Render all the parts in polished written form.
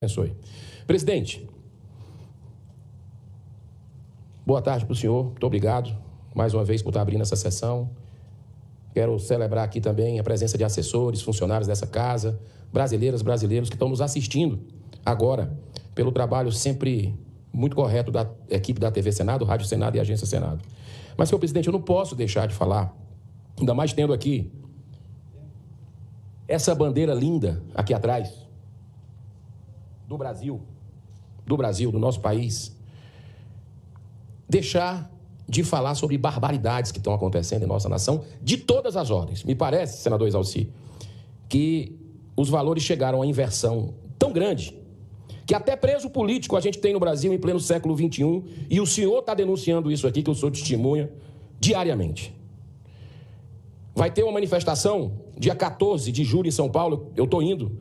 Abençoe. Presidente, boa tarde para o senhor. Muito obrigado mais uma vez por estar abrindo essa sessão. Quero celebrar aqui também a presença de assessores, funcionários dessa casa, brasileiras, brasileiros que estão nos assistindo agora pelo trabalho sempre muito correto da equipe da TV Senado, Rádio Senado e Agência Senado. Mas, senhor presidente, eu não posso deixar de falar, ainda mais tendo aqui essa bandeira linda aqui atrás, do Brasil, do nosso país, deixar de falar sobre barbaridades que estão acontecendo em nossa nação, de todas as ordens. Me parece, senador Exalci, que os valores chegaram a inversão tão grande que até preso político a gente tem no Brasil em pleno século XXI, e o senhor está denunciando isso aqui, que eu sou testemunha, diariamente. Vai ter uma manifestação dia 14 de julho em São Paulo, eu estou indo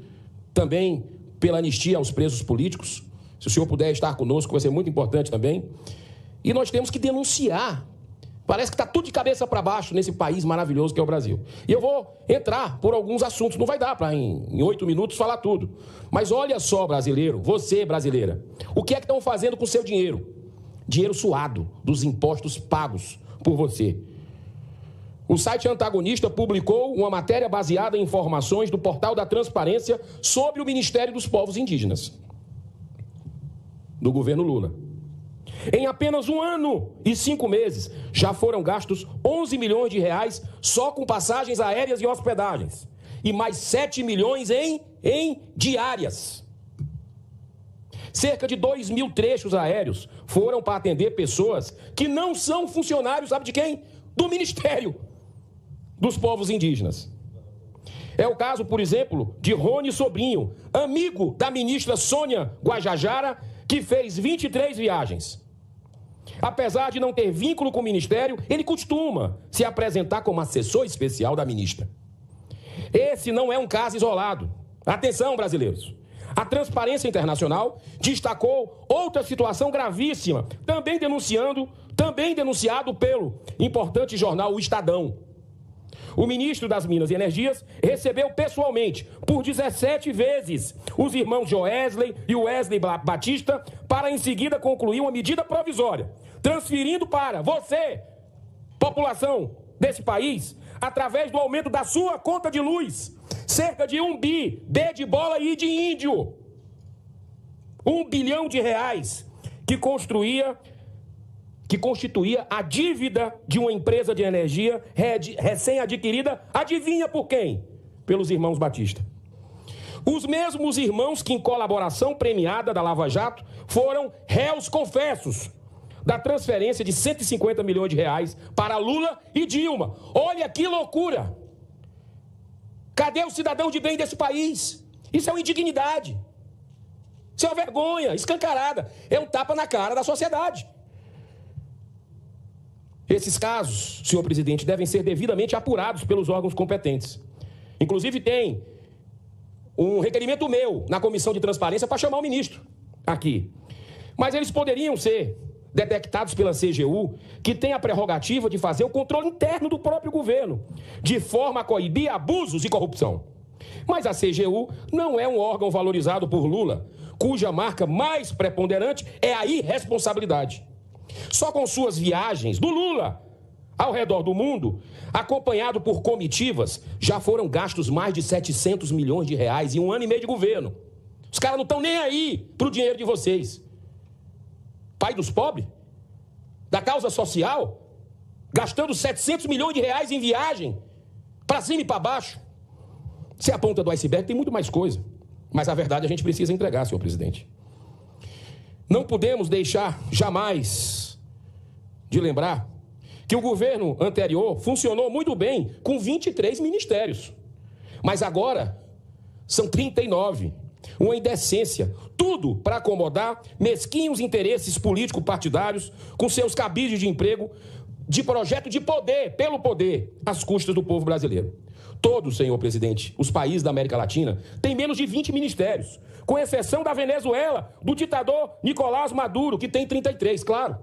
também pela anistia aos presos políticos. Se o senhor puder estar conosco, vai ser muito importante também. E nós temos que denunciar. Parece que está tudo de cabeça para baixo nesse país maravilhoso que é o Brasil. E eu vou entrar por alguns assuntos. Não vai dar para, em 8 minutos, falar tudo. Mas olha só, brasileiro, você, brasileira, o que é que estão fazendo com o seu dinheiro? Dinheiro suado dos impostos pagos por você. O site Antagonista publicou uma matéria baseada em informações do Portal da Transparência sobre o Ministério dos Povos Indígenas, do governo Lula. Em apenas 1 ano e 5 meses, já foram gastos 11 milhões de reais só com passagens aéreas e hospedagens. E mais 7 milhões em diárias. Cerca de 2.000 trechos aéreos foram para atender pessoas que não são funcionários, sabe de quem? Do Ministério dos Povos Indígenas. É o caso, por exemplo, de Rony Sobrinho, amigo da ministra Sônia Guajajara, que fez 23 viagens. Apesar de não ter vínculo com o Ministério, ele costuma se apresentar como assessor especial da ministra. Esse não é um caso isolado. Atenção, brasileiros. A Transparência Internacional destacou outra situação gravíssima, também denunciado pelo importante jornal O Estadão. O ministro das Minas e Energias recebeu pessoalmente, por 17 vezes, os irmãos Joesley e Wesley Batista para, em seguida, concluir uma medida provisória, transferindo para você, população desse país, através do aumento da sua conta de luz, cerca de 1 bi, B de bola e de índio. 1 bilhão de reais que constituía a dívida de uma empresa de energia recém-adquirida, adivinha por quem? Pelos irmãos Batista. Os mesmos irmãos que, em colaboração premiada da Lava Jato, foram réus confessos da transferência de 150 milhões de reais para Lula e Dilma. Olha que loucura! Cadê o cidadão de bem desse país? Isso é uma indignidade. Isso é uma vergonha escancarada. É um tapa na cara da sociedade. Esses casos, senhor presidente, devem ser devidamente apurados pelos órgãos competentes. Inclusive tem um requerimento meu na Comissão de Transparência para chamar o ministro aqui. Mas eles poderiam ser detectados pela CGU, que tem a prerrogativa de fazer o controle interno do próprio governo, de forma a coibir abusos e corrupção. Mas a CGU não é um órgão valorizado por Lula, cuja marca mais preponderante é a irresponsabilidade. Só com suas viagens do Lula ao redor do mundo, acompanhado por comitivas, já foram gastos mais de 700 milhões de reais em 1 ano e meio de governo. Os caras não estão nem aí pro dinheiro de vocês. Pai dos pobres, da causa social, gastando 700 milhões de reais em viagem, para cima e para baixo. Se é a ponta do iceberg, tem muito mais coisa. Mas a verdade a gente precisa entregar, senhor presidente. Não podemos deixar jamais de lembrar que o governo anterior funcionou muito bem com 23 ministérios. Mas agora são 39. Uma indecência. Tudo para acomodar mesquinhos interesses político-partidários com seus cabides de emprego, de projeto de poder, pelo poder, às custas do povo brasileiro. Todos, senhor presidente, os países da América Latina têm menos de 20 ministérios, com exceção da Venezuela, do ditador Nicolás Maduro, que tem 33, claro.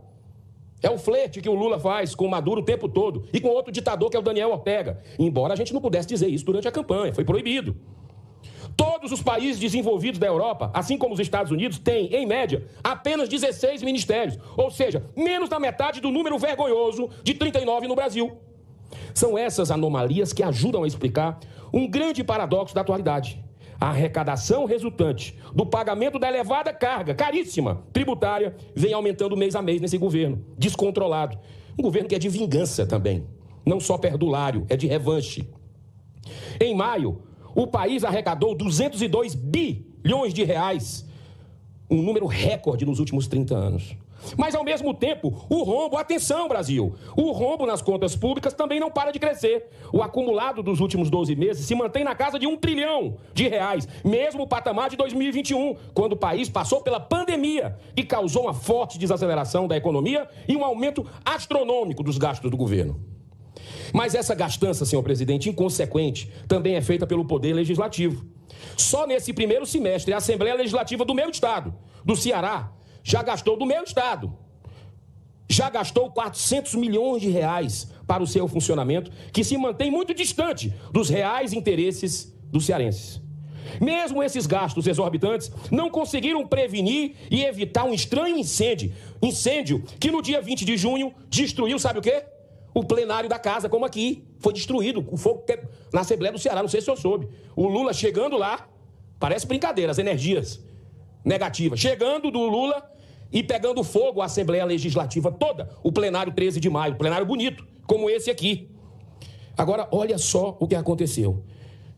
É o flerte que o Lula faz com o Maduro o tempo todo e com outro ditador, que é o Daniel Ortega. Embora a gente não pudesse dizer isso durante a campanha, foi proibido. Todos os países desenvolvidos da Europa, assim como os Estados Unidos, têm, em média, apenas 16 ministérios. Ou seja, menos da metade do número vergonhoso de 39 no Brasil. São essas anomalias que ajudam a explicar um grande paradoxo da atualidade. A arrecadação resultante do pagamento da elevada carga, caríssima, tributária, vem aumentando mês a mês nesse governo, descontrolado. Um governo que é de vingança também, não só perdulário, é de revanche. Em maio, o país arrecadou 202 bilhões de reais, um número recorde nos últimos 30 anos. Mas, ao mesmo tempo, o rombo, atenção, Brasil, o rombo nas contas públicas também não para de crescer. O acumulado dos últimos 12 meses se mantém na casa de R$1 trilhão, mesmo o patamar de 2021, quando o país passou pela pandemia, que causou uma forte desaceleração da economia e um aumento astronômico dos gastos do governo. Mas essa gastança, senhor presidente, inconsequente, também é feita pelo Poder Legislativo. Só nesse primeiro semestre, a Assembleia Legislativa do meu estado, do Ceará, já gastou do meu estado, já gastou R$400 milhões para o seu funcionamento, que se mantém muito distante dos reais interesses dos cearenses. Mesmo esses gastos exorbitantes não conseguiram prevenir e evitar um estranho incêndio que no dia 20 de junho destruiu, sabe o quê? O plenário da casa, como aqui, foi destruído, o fogo na Assembleia do Ceará, não sei se eu soube. O Lula chegando lá, parece brincadeira, as energias negativas, chegando do Lula e pegando fogo a Assembleia Legislativa toda, o plenário 13 de maio, plenário bonito, como esse aqui. Agora, olha só o que aconteceu.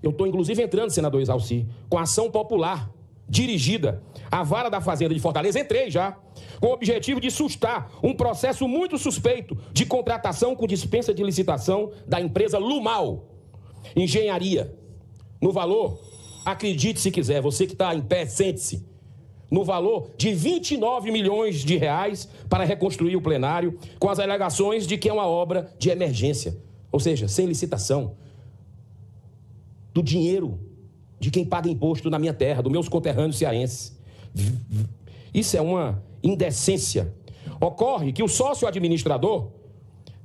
Eu estou, inclusive, entrando, senador Exalci, com ação popular dirigida à Vara da Fazenda de Fortaleza, entrei já, com o objetivo de sustar um processo muito suspeito de contratação com dispensa de licitação da empresa Lumal Engenharia, no valor, acredite se quiser, você que está em pé, sente-se, no valor de 29 milhões de reais para reconstruir o plenário, com as alegações de que é uma obra de emergência, ou seja, sem licitação, do dinheiro de quem paga imposto na minha terra, dos meus conterrâneos cearenses. Isso é uma indecência. Ocorre que o sócio administrador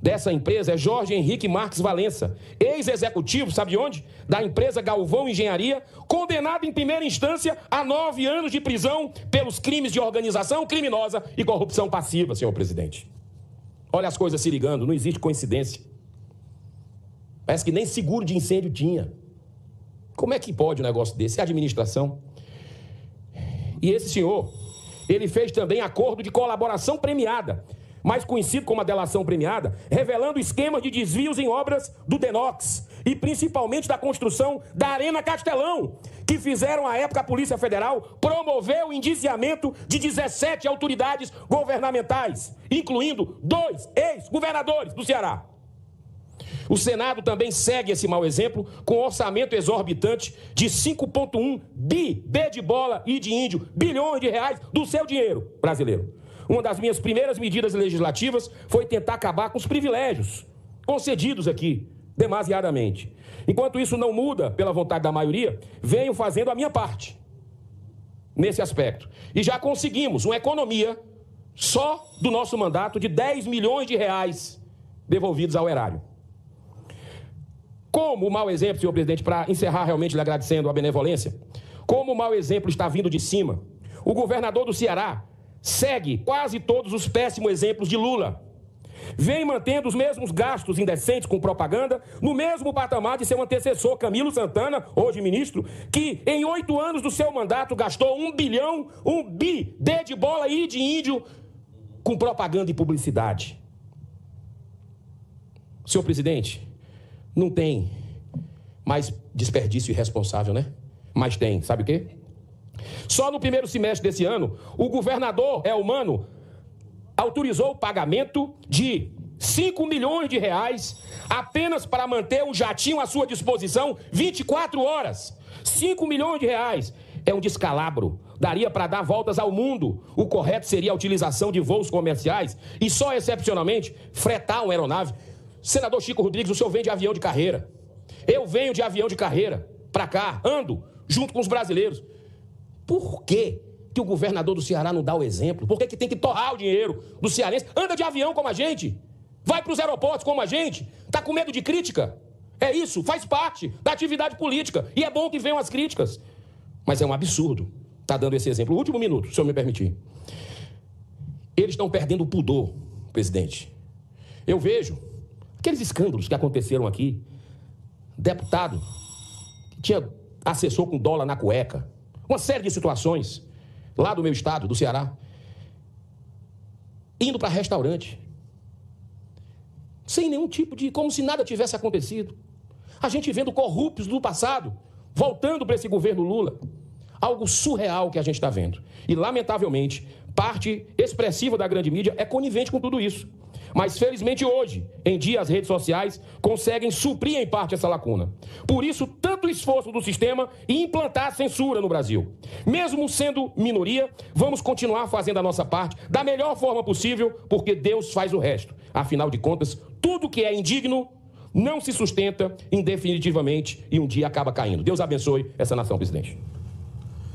dessa empresa é Jorge Henrique Marques Valença, ex-executivo, sabe de onde? Da empresa Galvão Engenharia, condenado em primeira instância a 9 anos de prisão pelos crimes de organização criminosa e corrupção passiva, senhor presidente. Olha as coisas se ligando, não existe coincidência. Parece que nem seguro de incêndio tinha. Como é que pode um negócio desse? É administração. E esse senhor, ele fez também acordo de colaboração premiada, mais conhecido como a delação premiada, revelando esquemas de desvios em obras do Denox e principalmente da construção da Arena Castelão, que fizeram à época a Polícia Federal promover o indiciamento de 17 autoridades governamentais, incluindo 2 ex-governadores do Ceará. O Senado também segue esse mau exemplo com orçamento exorbitante de 5,1 B de bola e de índio, bilhões de reais do seu dinheiro brasileiro. Uma das minhas primeiras medidas legislativas foi tentar acabar com os privilégios concedidos aqui, demasiadamente. Enquanto isso não muda pela vontade da maioria, venho fazendo a minha parte nesse aspecto. E já conseguimos uma economia só do nosso mandato de 10 milhões de reais devolvidos ao erário. Como o mau exemplo, senhor presidente, para encerrar realmente lhe agradecendo a benevolência, como o mau exemplo está vindo de cima, o governador do Ceará segue quase todos os péssimos exemplos de Lula. Vem mantendo os mesmos gastos indecentes com propaganda, no mesmo patamar de seu antecessor Camilo Santana, hoje ministro, que em 8 anos do seu mandato gastou 1 bilhão, D de bola e de índio, com propaganda e publicidade. Senhor presidente, não tem mais desperdício irresponsável, né? Mas tem, sabe o quê? Só no primeiro semestre desse ano, o governador Elmano autorizou o pagamento de 5 milhões de reais apenas para manter um jatinho à sua disposição 24 horas. 5 milhões de reais. É um descalabro. Daria para dar voltas ao mundo. O correto seria a utilização de voos comerciais e só excepcionalmente fretar uma aeronave. Senador Chico Rodrigues, o senhor vem de avião de carreira. Eu venho de avião de carreira para cá, ando junto com os brasileiros. Por que o governador do Ceará não dá o exemplo? Por que tem que torrar o dinheiro do cearense? Anda de avião como a gente. Vai para os aeroportos como a gente. Está com medo de crítica? É isso, faz parte da atividade política. E é bom que venham as críticas. Mas é um absurdo estar dando esse exemplo. O último minuto, se o senhor me permitir. Eles estão perdendo o pudor, presidente. Eu vejo aqueles escândalos que aconteceram aqui. Deputado que tinha assessor com dólar na cueca. Uma série de situações lá do meu estado, do Ceará. Indo para restaurante. Sem nenhum tipo de... como se nada tivesse acontecido. A gente vendo corruptos do passado voltando para esse governo Lula. Algo surreal que a gente está vendo. E, lamentavelmente, parte expressiva da grande mídia é conivente com tudo isso. Mas, felizmente, hoje, em dia, as redes sociais conseguem suprir em parte essa lacuna. Por isso, tanto esforço do sistema em implantar a censura no Brasil. Mesmo sendo minoria, vamos continuar fazendo a nossa parte da melhor forma possível, porque Deus faz o resto. Afinal de contas, tudo que é indigno não se sustenta indefinitivamente e um dia acaba caindo. Deus abençoe essa nação, presidente.